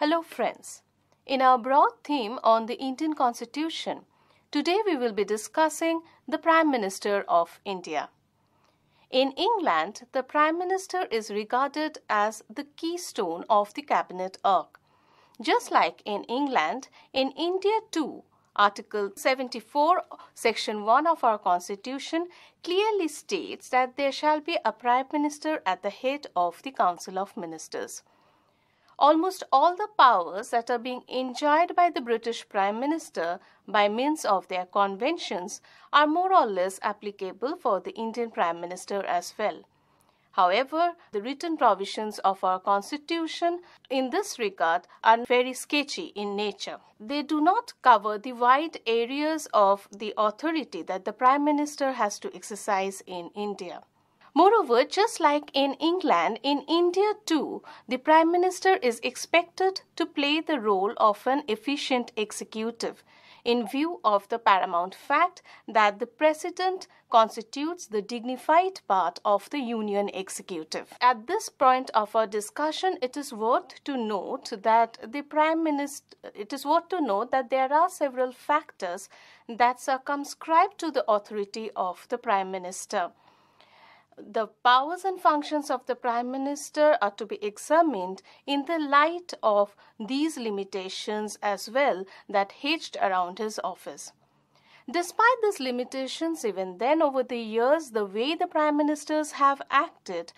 Hello friends. In our broad theme on the Indian Constitution, today we will be discussing the Prime Minister of India. In England, the Prime Minister is regarded as the keystone of the cabinet arc. Just like in England, in India too, Article 74, Section 1 of our Constitution clearly states that there shall be a Prime Minister at the head of the Council of Ministers. Almost all the powers that are being enjoyed by the British Prime Minister by means of their conventions are more or less applicable for the Indian Prime Minister as well. However, the written provisions of our Constitution in this regard are very sketchy in nature. They do not cover the wide areas of the authority that the Prime Minister has to exercise in India. Moreover, just like in England, in India too, the Prime Minister is expected to play the role of an efficient executive in view of the paramount fact that the President constitutes the dignified part of the Union executive. At this point of our discussion, it is worth to note that there are several factors that circumscribe to the authority of the Prime Minister. The powers and functions of the Prime Minister are to be examined in the light of these limitations as well that hedged around his office. Despite these limitations, even then over the years, the way the Prime Ministers have acted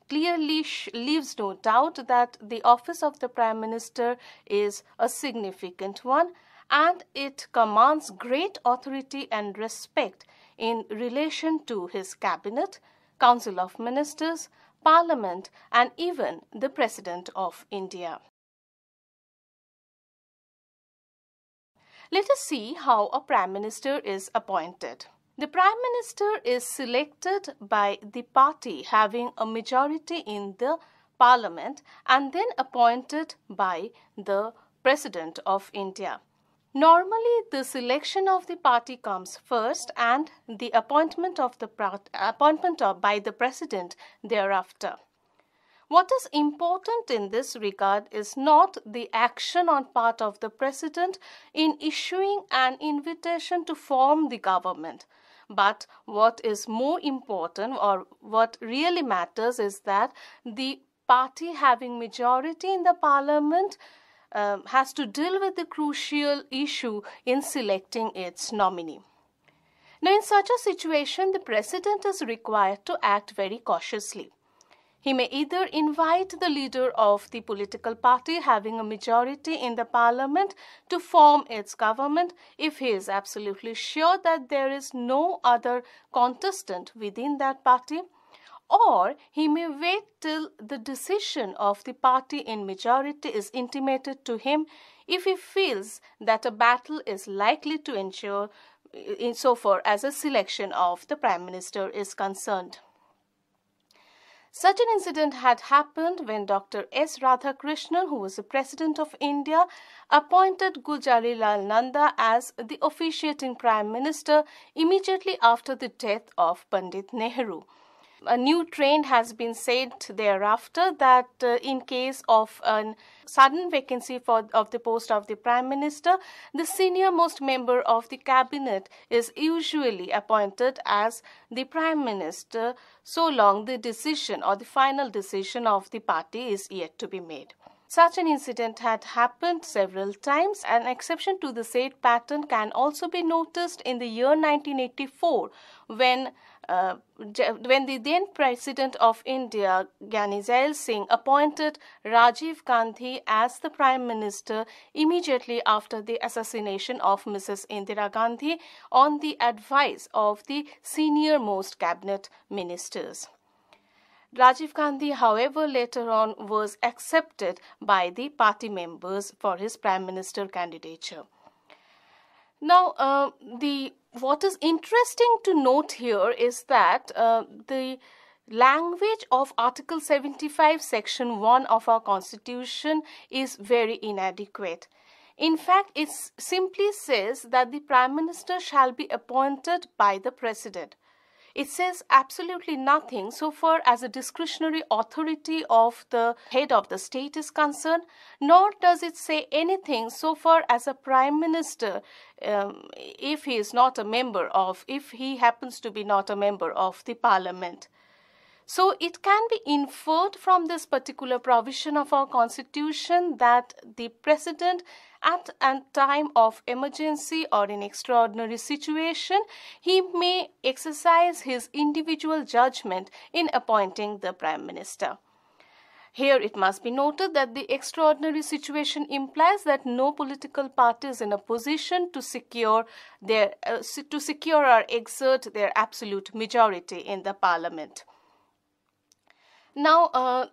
clearly leaves no doubt that the office of the Prime Minister is a significant one and it commands great authority and respect in relation to his cabinet, Council of Ministers, Parliament, and even the President of India. Let us see how a Prime Minister is appointed. The Prime Minister is selected by the party having a majority in the Parliament and then appointed by the President of India. Normally, the selection of the party comes first and the appointment by the President thereafter. What is important in this regard is not the action on part of the President in issuing an invitation to form the government, but what is more important or what really matters is that the party having majority in the Parliament has to deal with the crucial issue in selecting its nominee. Now, in such a situation, the President is required to act very cautiously. He may either invite the leader of the political party having a majority in the Parliament to form its government if he is absolutely sure that there is no other contestant within that party, or he may wait till the decision of the party in majority is intimated to him if he feels that a battle is likely to ensure insofar as a selection of the Prime Minister is concerned. Such an incident had happened when Dr. S. Radhakrishnan, who was the President of India, appointed Gujarilal Nanda as the officiating Prime Minister immediately after the death of Pandit Nehru. A new trend has been set thereafter that in case of a sudden vacancy of the post of the Prime Minister, the senior most member of the cabinet is usually appointed as the Prime Minister so long the decision or the final decision of the party is yet to be made. Such an incident had happened several times. An exception to the said pattern can also be noticed in the year 1984 when the then President of India, Gyani Zail Singh, appointed Rajiv Gandhi as the Prime Minister immediately after the assassination of Mrs. Indira Gandhi on the advice of the senior most cabinet ministers. Rajiv Gandhi, however, later on was accepted by the party members for his Prime Minister candidature. Now, what is interesting to note here is that the language of Article 75, Section 1 of our Constitution is very inadequate. In fact, it simply says that the Prime Minister shall be appointed by the President. It says absolutely nothing so far as a discretionary authority of the head of the state is concerned, nor does it say anything so far as a prime minister, if he is not a member of, if he happens to be not a member of the parliament. So it can be inferred from this particular provision of our constitution that the president at a time of emergency or in extraordinary situation, he may exercise his individual judgment in appointing the prime minister. Here it must be noted that the extraordinary situation implies that no political party is in a position to secure or exert their absolute majority in the parliament. Now,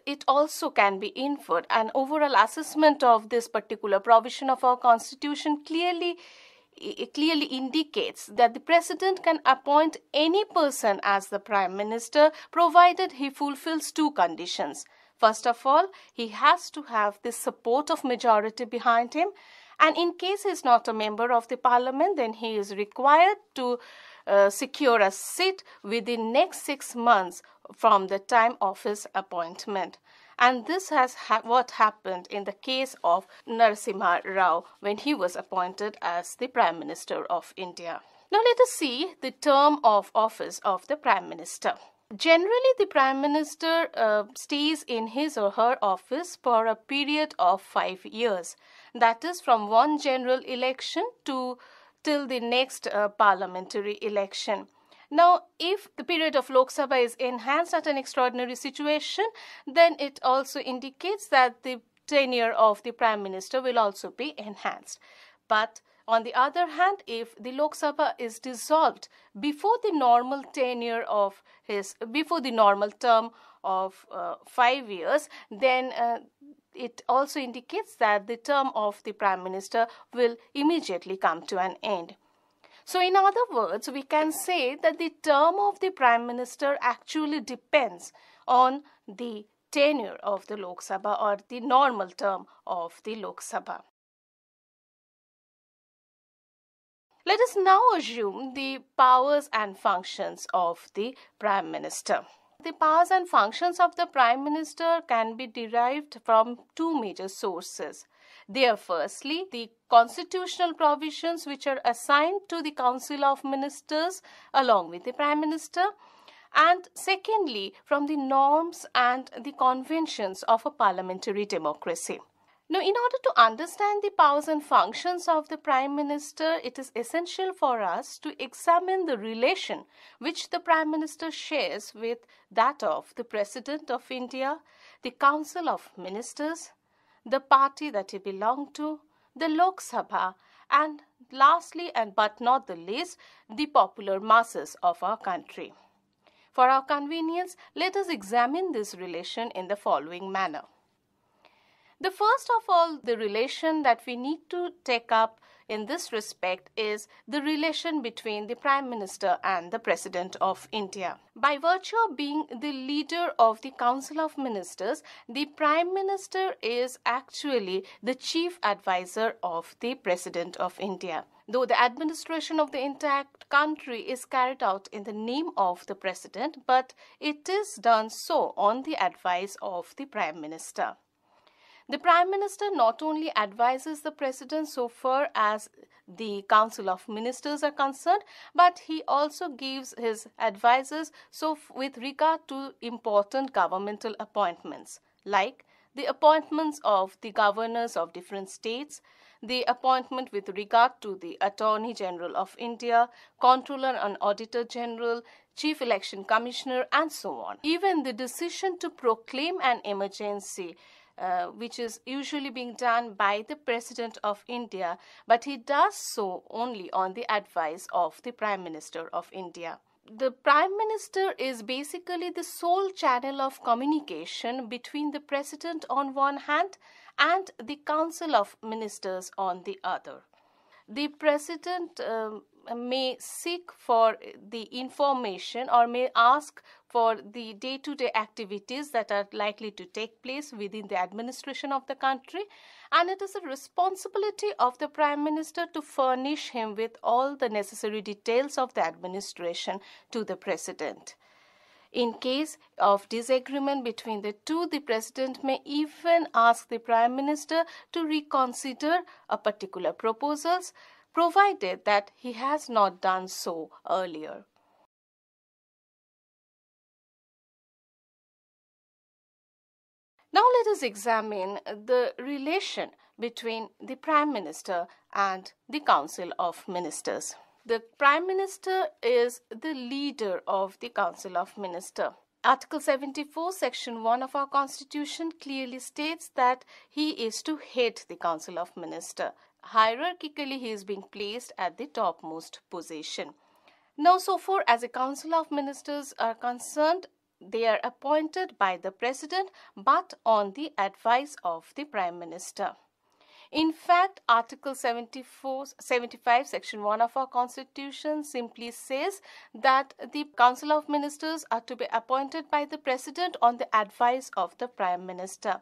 it also can be inferred, an overall assessment of this particular provision of our constitution clearly indicates that the president can appoint any person as the prime minister provided he fulfills two conditions. First of all, he has to have the support of majority behind him, and in case he is not a member of the parliament, then he is required to secure a seat within next 6 months from the time of his appointment. And this has what happened in the case of Narasimha Rao when he was appointed as the Prime Minister of India. Now let us see the term of office of the Prime Minister. Generally, the Prime Minister stays in his or her office for a period of 5 years. That is from one general election till the next parliamentary election. Now, if the period of Lok Sabha is enhanced at an extraordinary situation, then it also indicates that the tenure of the Prime Minister will also be enhanced. But on the other hand, if the Lok Sabha is dissolved before the normal tenure of before the normal term of 5 years, then it also indicates that the term of the Prime Minister will immediately come to an end. So in other words, we can say that the term of the Prime Minister actually depends on the tenure of the Lok Sabha or the normal term of the Lok Sabha. Let us now assume the powers and functions of the Prime Minister. The powers and functions of the Prime Minister can be derived from two major sources. They are firstly the constitutional provisions which are assigned to the Council of Ministers along with the Prime Minister, and secondly from the norms and the conventions of a parliamentary democracy. Now, in order to understand the powers and functions of the Prime Minister, it is essential for us to examine the relation which the Prime Minister shares with that of the President of India, the Council of Ministers, the party that he belonged to, the Lok Sabha, and lastly and but not the least, the popular masses of our country. For our convenience, let us examine this relation in the following manner. The first of all, the relation that we need to take up in this respect is the relation between the Prime Minister and the President of India. By virtue of being the leader of the Council of Ministers, the Prime Minister is actually the chief advisor of the President of India. Though the administration of the entire country is carried out in the name of the President, but it is done so on the advice of the Prime Minister. The Prime Minister not only advises the President so far as the Council of Ministers are concerned, but he also gives his advices with regard to important governmental appointments, like the appointments of the governors of different states, the appointment with regard to the Attorney General of India, Comptroller and Auditor General, Chief Election Commissioner, and so on. Even the decision to proclaim an emergency, which is usually being done by the President of India, but he does so only on the advice of the Prime Minister of India. The Prime Minister is basically the sole channel of communication between the President on one hand and the Council of Ministers on the other. The President may seek for the information or may ask for the day-to-day activities that are likely to take place within the administration of the country, and it is the responsibility of the Prime Minister to furnish him with all the necessary details of the administration to the President. In case of disagreement between the two, the President may even ask the Prime Minister to reconsider a particular proposals, provided that he has not done so earlier. Now let us examine the relation between the Prime Minister and the Council of Ministers. The Prime Minister is the leader of the Council of Ministers. Article 74, Section 1 of our Constitution clearly states that he is to head the Council of Ministers. Hierarchically, he is being placed at the topmost position. Now, so far as the Council of Ministers are concerned, they are appointed by the President but on the advice of the Prime Minister. In fact, Article 75, Section 1 of our Constitution simply says that the Council of Ministers are to be appointed by the President on the advice of the Prime Minister.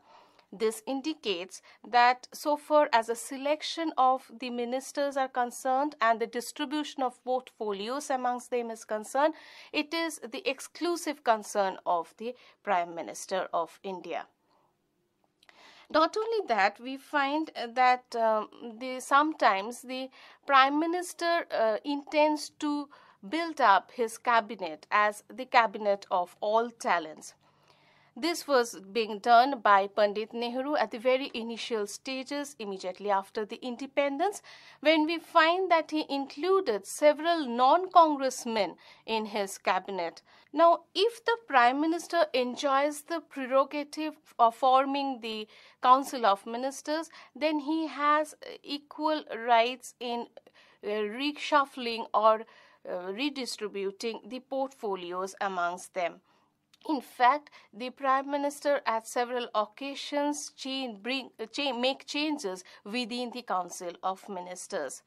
This indicates that so far as the selection of the ministers are concerned and the distribution of portfolios amongst them is concerned, it is the exclusive concern of the Prime Minister of India. Not only that, we find that sometimes the Prime Minister intends to build up his cabinet as the cabinet of all talents. This was being done by Pandit Nehru at the very initial stages immediately after the independence, when we find that he included several non-congressmen in his cabinet. Now, if the Prime Minister enjoys the prerogative of forming the Council of Ministers, then he has equal rights in reshuffling or redistributing the portfolios amongst them. In fact, the Prime Minister at several occasions make changes within the Council of Ministers.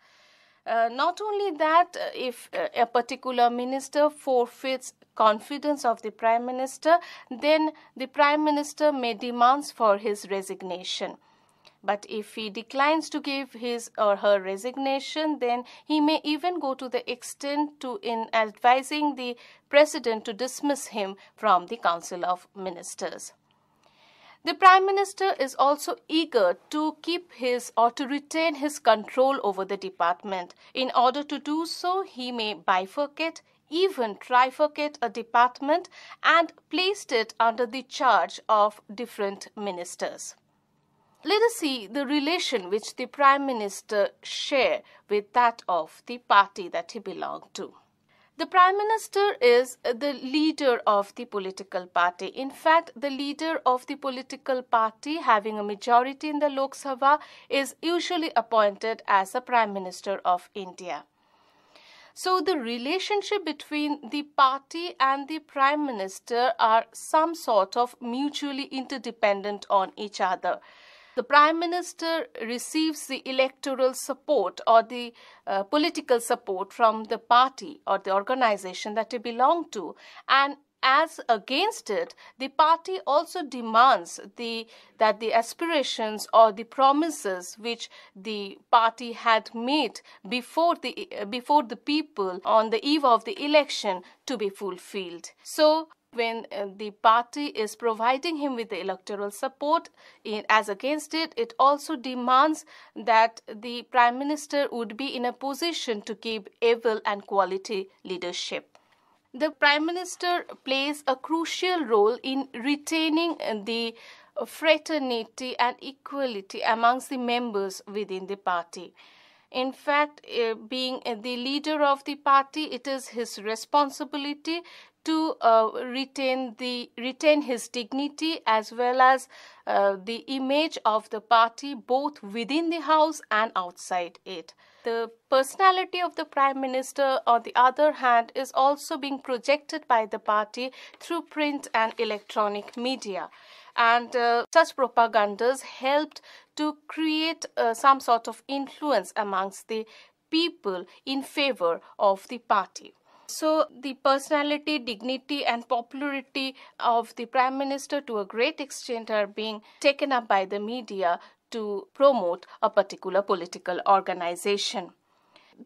Not only that, if a particular minister forfeits confidence of the Prime Minister, then the Prime Minister may demand for his resignation. But if he declines to give his or her resignation, then he may even go to the extent to advising the President to dismiss him from the Council of Ministers. The Prime Minister is also eager to keep his or to retain his control over the department. In order to do so, he may bifurcate, even trifurcate a department and place it under the charge of different ministers. Let us see the relation which the Prime Minister shares with that of the party that he belongs to. The Prime Minister is the leader of the political party. In fact, the leader of the political party having a majority in the Lok Sabha is usually appointed as the Prime Minister of India. So the relationship between the party and the Prime Minister are some sort of mutually interdependent on each other. The Prime Minister receives the electoral support or the political support from the party or the organization that he belongs to, and as against it, the party also demands that the aspirations or the promises which the party had made before the people on the eve of the election to be fulfilled. So when the party is providing him with the electoral support, as against it, it also demands that the Prime Minister would be in a position to give able and quality leadership. The Prime Minister plays a crucial role in retaining the fraternity and equality amongst the members within the party. In fact, being the leader of the party, it is his responsibility to retain his dignity as well as the image of the party both within the house and outside it. The personality of the Prime Minister, on the other hand, is also being projected by the party through print and electronic media. And such propagandas helped to create some sort of influence amongst the people in favor of the party. So the personality, dignity and popularity of the Prime Minister to a great extent are being taken up by the media to promote a particular political organization.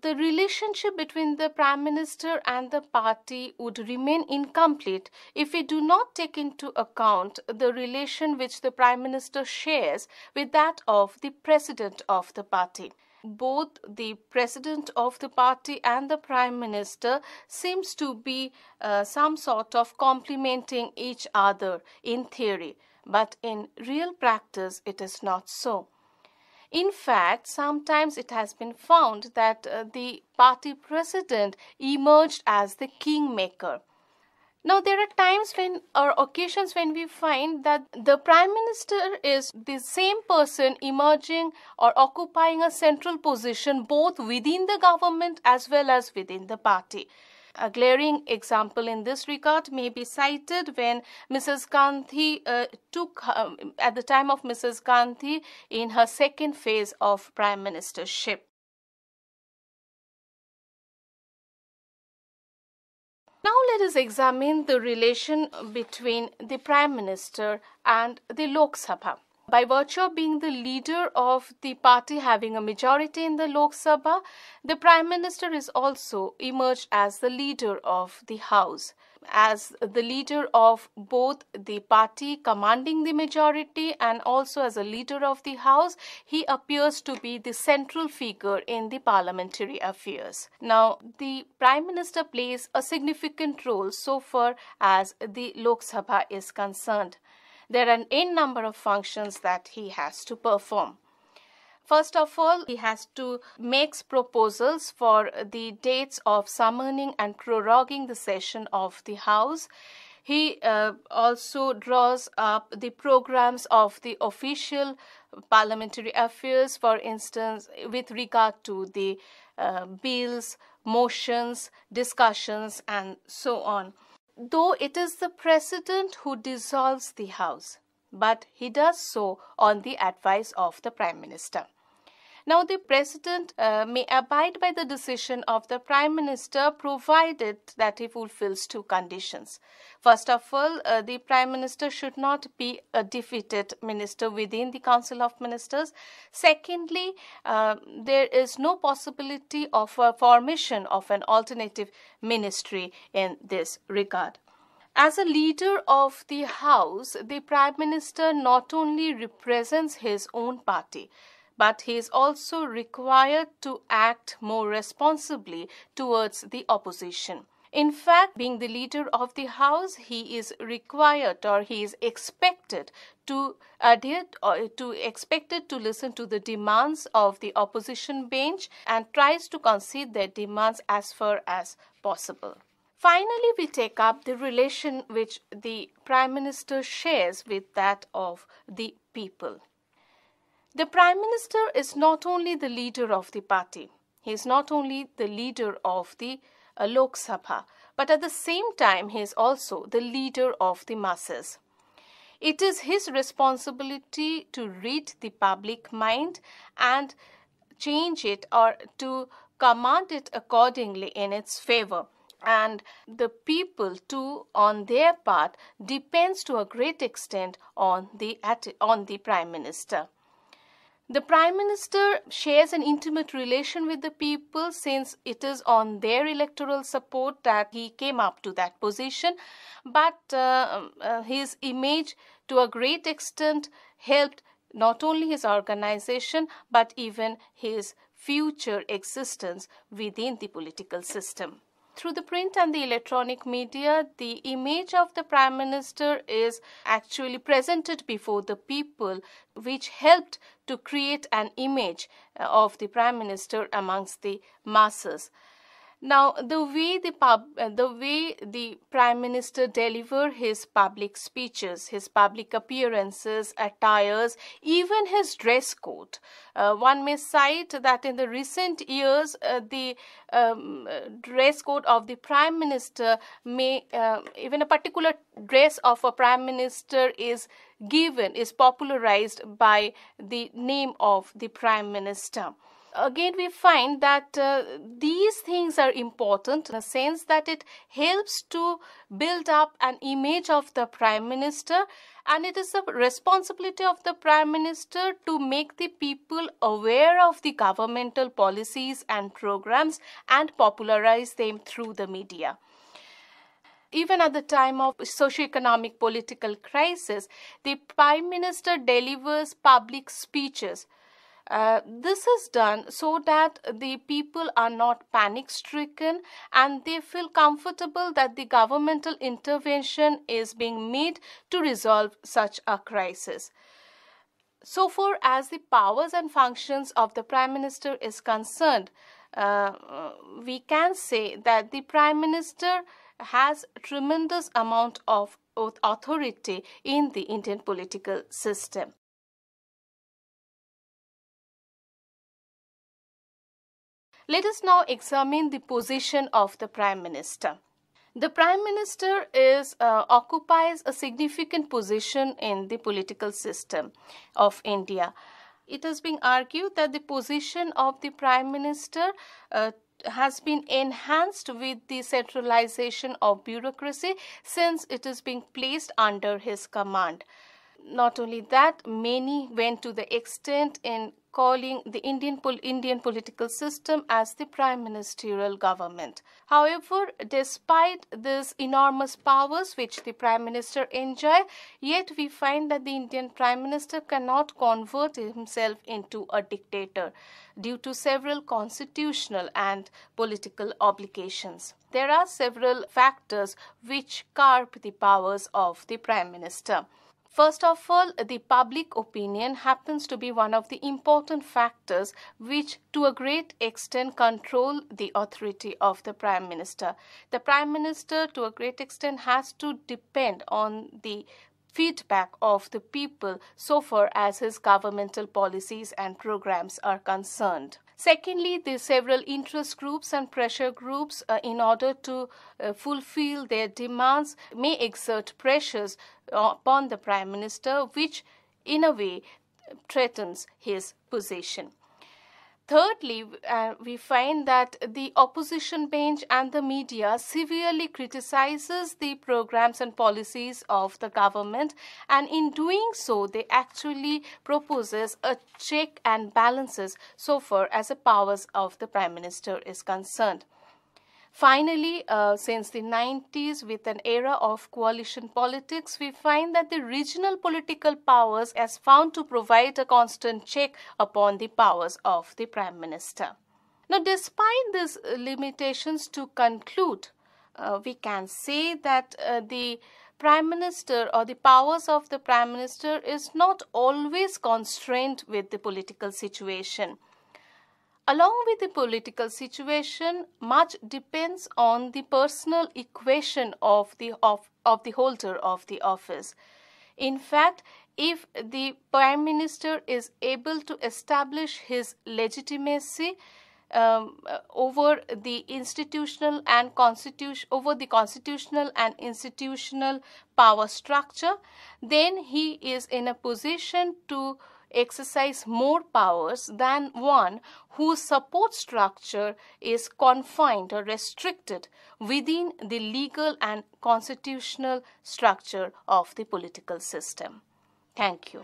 The relationship between the Prime Minister and the party would remain incomplete if we do not take into account the relation which the Prime Minister shares with that of the President of the party. Both the President of the party and the Prime Minister seems to be some sort of complementing each other in theory, but in real practice it is not so. In fact, sometimes it has been found that the party president emerged as the kingmaker. Now, there are times when, or occasions when we find that the Prime Minister is the same person emerging or occupying a central position both within the government as well as within the party. A glaring example in this regard may be cited when Mrs. Gandhi at the time of Mrs. Gandhi in her second phase of Prime Ministership. Now let us examine the relation between the Prime Minister and the Lok Sabha. By virtue of being the leader of the party having a majority in the Lok Sabha, the Prime Minister is also emerged as the leader of the House. As the leader of both the party commanding the majority and also as a leader of the House, he appears to be the central figure in the parliamentary affairs. Now, the Prime Minister plays a significant role so far as the Lok Sabha is concerned. There are an n number of functions that he has to perform. First of all, he has to make proposals for the dates of summoning and proroguing the session of the House. He also draws up the programs of the official parliamentary affairs, for instance, with regard to the bills, motions, discussions, and so on. Though it is the President who dissolves the House, but he does so on the advice of the Prime Minister. Now, the President may abide by the decision of the Prime Minister provided that he fulfills two conditions. First of all, the Prime Minister should not be a defeated minister within the Council of Ministers. Secondly, there is no possibility of a formation of an alternative ministry in this regard. As a leader of the House, the Prime Minister not only represents his own party, but he is also required to act more responsibly towards the opposition. In fact, being the leader of the House, he is required or he is expected to listen to the demands of the opposition bench and tries to concede their demands as far as possible. Finally, we take up the relation which the Prime Minister shares with that of the people. The Prime Minister is not only the leader of the party, he is not only the leader of the Lok Sabha, but at the same time he is also the leader of the masses. It is his responsibility to read the public mind and change it or to command it accordingly in its favor. And the people too, on their part, depends to a great extent on the Prime Minister. The Prime Minister shares an intimate relation with the people since it is on their electoral support that he came up to that position, but his image to a great extent helped not only his organization but even his future existence within the political system. Through the print and the electronic media, the image of the Prime Minister is actually presented before the people, which helped to create an image of the Prime Minister amongst the masses. Now, the way the Prime Minister deliver his public speeches, his public appearances, attires, even his dress code. One may cite that in the recent years, the dress code of the Prime Minister may, even a particular dress of a Prime Minister is popularized by the name of the Prime Minister. Again, we find that these things are important in the sense that it helps to build up an image of the Prime Minister, and it is the responsibility of the Prime Minister to make the people aware of the governmental policies and programs and popularize them through the media. Even at the time of socio-economic political crisis, the Prime Minister delivers public speeches. This is done so that the people are not panic-stricken and they feel comfortable that the governmental intervention is being made to resolve such a crisis. So far as the powers and functions of the Prime Minister is concerned, we can say that the Prime Minister has a tremendous amount of authority in the Indian political system. Let us now examine the position of the Prime Minister. The Prime Minister occupies a significant position in the political system of India. It has been argued that the position of the Prime Minister has been enhanced with the centralization of bureaucracy since it is being placed under his command. Not only that, many went to the extent in calling the Indian political system as the prime ministerial government. However, despite these enormous powers which the Prime Minister enjoys, yet we find that the Indian Prime Minister cannot convert himself into a dictator due to several constitutional and political obligations. There are several factors which curb the powers of the Prime Minister. First of all, the public opinion happens to be one of the important factors which to a great extent control the authority of the Prime Minister. The Prime Minister to a great extent has to depend on the feedback of the people so far as his governmental policies and programs are concerned. Secondly, the several interest groups and pressure groups in order to fulfill their demands may exert pressures upon the Prime Minister, which in a way threatens his position. Thirdly, we find that the opposition bench and the media severely criticizes the programs and policies of the government, and in doing so, they actually proposes a check and balances so far as the powers of the Prime Minister is concerned. Finally, since the 90s, with an era of coalition politics, we find that the regional political powers has found to provide a constant check upon the powers of the Prime Minister. Now, despite these limitations, to conclude, we can say that the Prime Minister or the powers of the Prime Minister is not always constrained with the political situation. Along with the political situation, much depends on the personal equation of the holder of the office. In fact, if the Prime Minister is able to establish his legitimacy over the constitutional and institutional power structure, then he is in a position to exercise more powers than one whose support structure is confined or restricted within the legal and constitutional structure of the political system. Thank you.